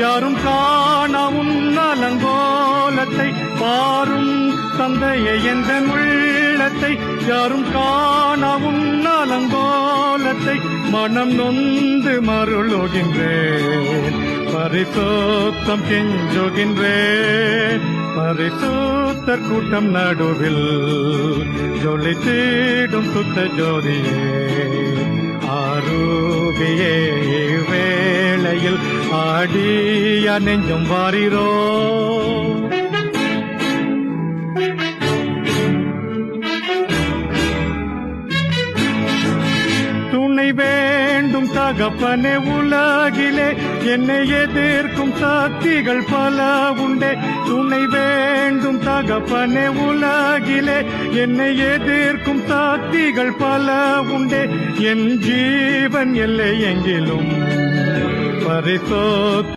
யாரும் காணா உன்னலங்கோலத்தை பாரும் தந்தையை என்ற உள்ளத்தை யாரும் காணா உன்னலங்கோலத்தை மனம் நொந்து மருளுகின்றேன் பரிசுத்தம் கெஞ்சுகின்றேன் பரிசுத்தர் கூட்டம் நடுவில் ஜொலித்திடும் சுத்த ஜோதியே ஆரூபியே வேளையில் ஆடிய நெஞ்சும் வாரிரோ துணை வேண்டும் தகப்பனே உலகிலே என்னை எதிர்க்கும் சக்திகள் பல உண்டே துணை வேண்டும் தகப்பனே உலகிலே என்னை எதிர்க்கும் சக்திகள் பல உண்டே என் ஜீவன் எல்லை எங்கிலும் பரிசுத்த